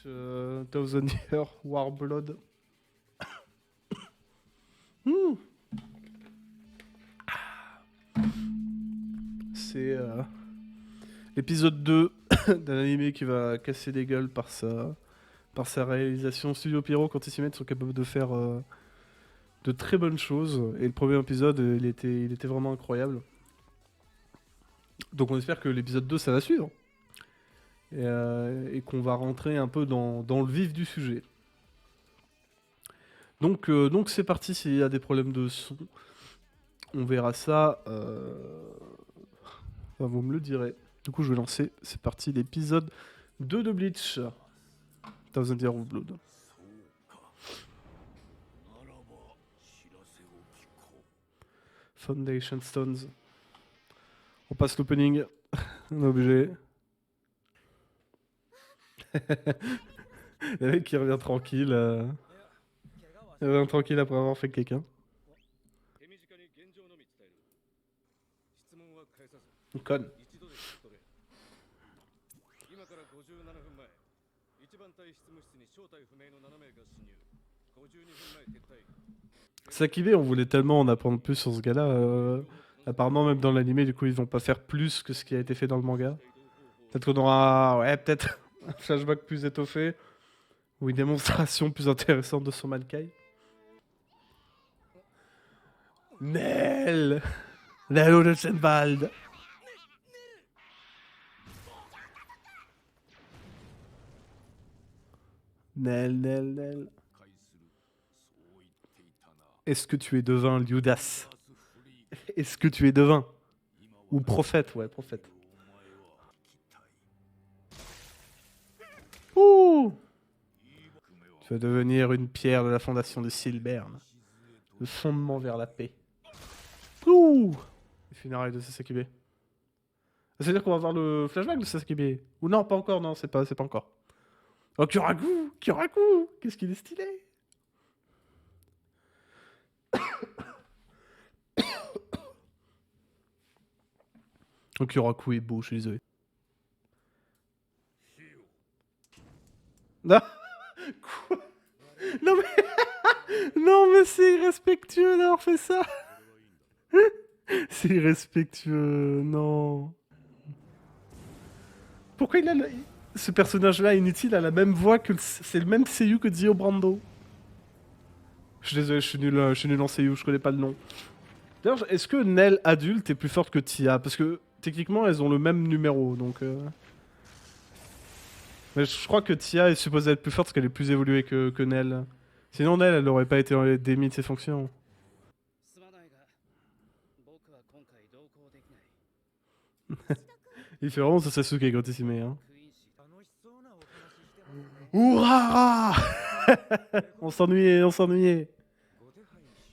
Bleach Thousand Year War Blood. Hmm. C'est l'épisode 2 d'un anime qui va casser des gueules par sa réalisation. Studio Pierrot, quand ils s'y mettent, sont capables de faire de très bonnes choses. Et le premier épisode, il était vraiment incroyable. Donc on espère que l'épisode 2, ça va suivre. Et qu'on va rentrer un peu dans le vif du sujet. Donc c'est parti, s'il y a des problèmes de son, on verra ça. Enfin, vous me le direz. Du coup, je vais lancer. C'est parti, l'épisode 2 de Bleach. Thousand Year of Blood. Foundation Stones. On passe l'opening. On est obligé. Le mec qui revient tranquille. Il revient tranquille après avoir fait quelqu'un. Une conne. Sakibe, on voulait tellement en apprendre plus sur ce gars-là. Apparemment, même dans l'animé, du coup, ils vont pas faire plus que ce qui a été fait dans le manga. Peut-être qu'on aura, ouais, peut-être un flashback plus étoffé ou une démonstration plus intéressante de son Mankai. Nel, Nel Olsenwald. Nel. Est-ce que tu es devin, Liudas? Est-ce que tu es devin? Ou prophète, ouais, prophète. Ouh! Tu vas devenir une pierre de la fondation de Silberne. Le fondement vers la paix. Ouh! Les funérailles de Sasakibe. C'est-à-dire qu'on va voir le flashback de Sasakibe? Ou non, pas encore, non, c'est pas encore. Oh, Kyuraku! Qu'est-ce qu'il est stylé! Oh, Kyuraku est beau, je suis désolé. Non! Quoi? Non mais... non mais c'est irrespectueux d'avoir fait ça! C'est irrespectueux, non. Pourquoi il a ce personnage-là inutile a la même voix que c'est le même seiyuu que Dio Brando? Je suis désolé, je suis nul en seiyuu, je connais pas le nom. D'ailleurs, est-ce que Nell adulte est plus forte que Tia? Parce que techniquement, elles ont le même numéro, donc. Mais je crois que Tia est supposée être plus forte parce qu'elle est plus évoluée que Nell. Sinon, Nell, elle aurait pas été démise de ses fonctions. Il fait vraiment ce Sasuke quand il s'y met, hein. Urara! On s'ennuyait.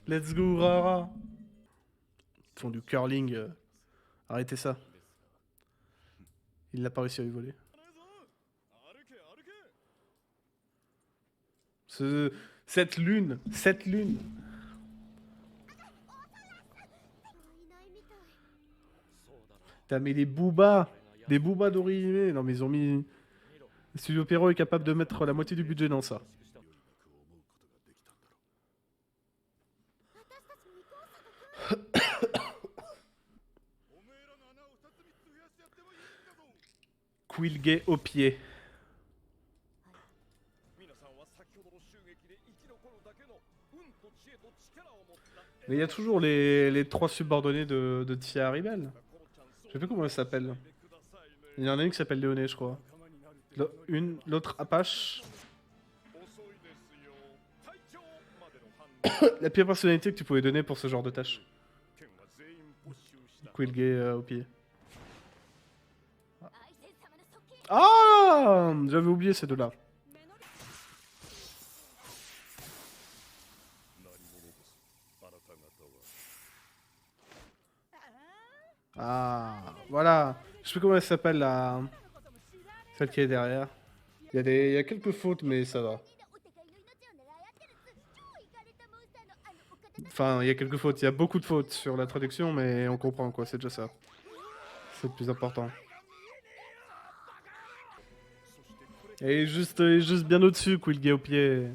Let's go, Urara! Ils font du curling. Arrêtez ça. Il n'a pas réussi à y voler. Cette lune. T'as mis des boobas d'Orihime. Non mais ils ont mis... Studio Pierrot est capable de mettre la moitié du budget dans ça. Quilge au pied. Mais il y a toujours les trois subordonnés de Tia Ribel. Je sais plus comment elle s'appelle. Il y en a une qui s'appelle Léoné, je crois. L'autre Apache. La pire personnalité que tu pouvais donner pour ce genre de tâche. Quilge au pied. Ah! J'avais oublié ces deux-là. Ah, voilà. Je sais plus comment elle s'appelle, la... celle qui est derrière. Il y a quelques fautes, mais ça va. Enfin, il y a quelques fautes. Il y a beaucoup de fautes sur la traduction, mais on comprend, quoi. C'est déjà ça. C'est le plus important. Et juste bien au-dessus, Quilgay au pied.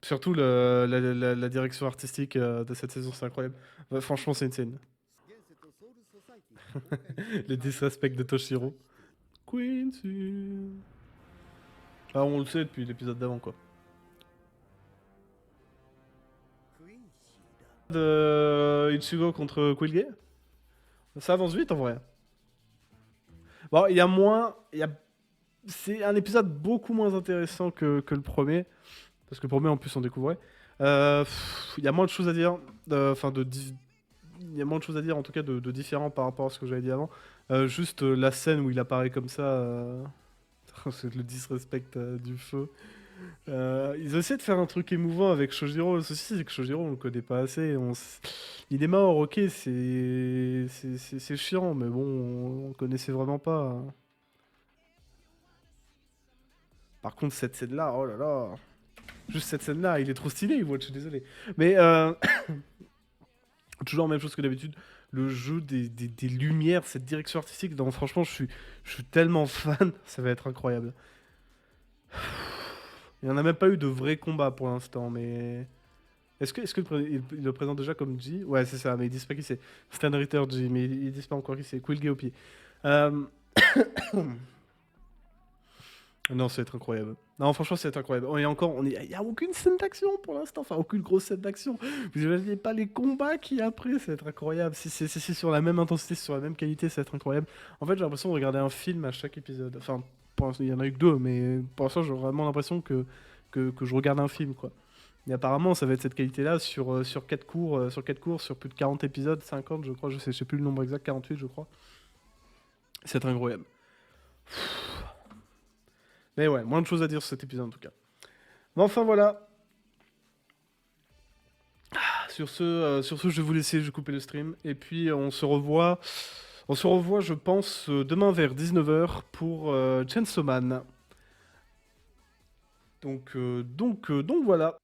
Surtout la direction artistique de cette saison, c'est incroyable. Ouais, franchement, c'est une scène. Les disrespects de Toshiro. Quincy. Ah, on le sait depuis l'épisode d'avant, quoi. De Ichigo contre Quilgay. Ça avance vite en vrai. Bon, il y a moins. C'est un épisode beaucoup moins intéressant que le premier. Parce que le premier, en plus, on découvrait. Il y a moins de choses à dire. Enfin, il y a moins de choses à dire, en tout cas, de différent par rapport à ce que j'avais dit avant. Juste la scène où il apparaît comme ça. C'est le disrespect du feu. Ils essaient de faire un truc émouvant avec Shojiro. Le souci, c'est que Shojiro, on le connaît pas assez. Il est mort, ok, c'est chiant, mais bon, on le connaissait vraiment pas. Par contre, cette scène-là, oh là là. Juste cette scène-là, il est trop stylé, je suis désolé. Mais toujours la même chose que d'habitude. Le jeu des lumières, cette direction artistique, donc franchement, je suis tellement fan, ça va être incroyable. Il n'y en a même pas eu de vrai combat pour l'instant, mais. Est-ce que il le présente déjà comme G? Ouais, c'est ça, mais ils disent pas qui c'est. Stan Ritter G, mais ils disent pas encore qui c'est. Quilgay au pied. Euh, Non, ça va être incroyable. Non, franchement, ça va être incroyable. On est encore, il y a aucune scène d'action pour l'instant, enfin aucune grosse scène d'action. Vous imaginez pas les combats qu'il y a après, ça va être incroyable. Si c'est sur la même intensité, sur la même qualité, ça va être incroyable. En fait, j'ai l'impression de regarder un film à chaque épisode. Enfin, pour l'instant, il y en a eu que deux, mais pour l'instant, j'ai vraiment l'impression que je regarde un film, quoi. Et apparemment, ça va être cette qualité-là sur 4 cours, sur plus de 40 épisodes, 50, je crois, je sais plus le nombre exact, 48, je crois. C'est incroyable. Mais ouais, moins de choses à dire sur cet épisode en tout cas. Mais enfin voilà. Sur ce, je vais vous laisser, je vais couper le stream. Et puis on se revoit. On se revoit, je pense, demain vers 19 h pour Chainsaw Man. Donc voilà.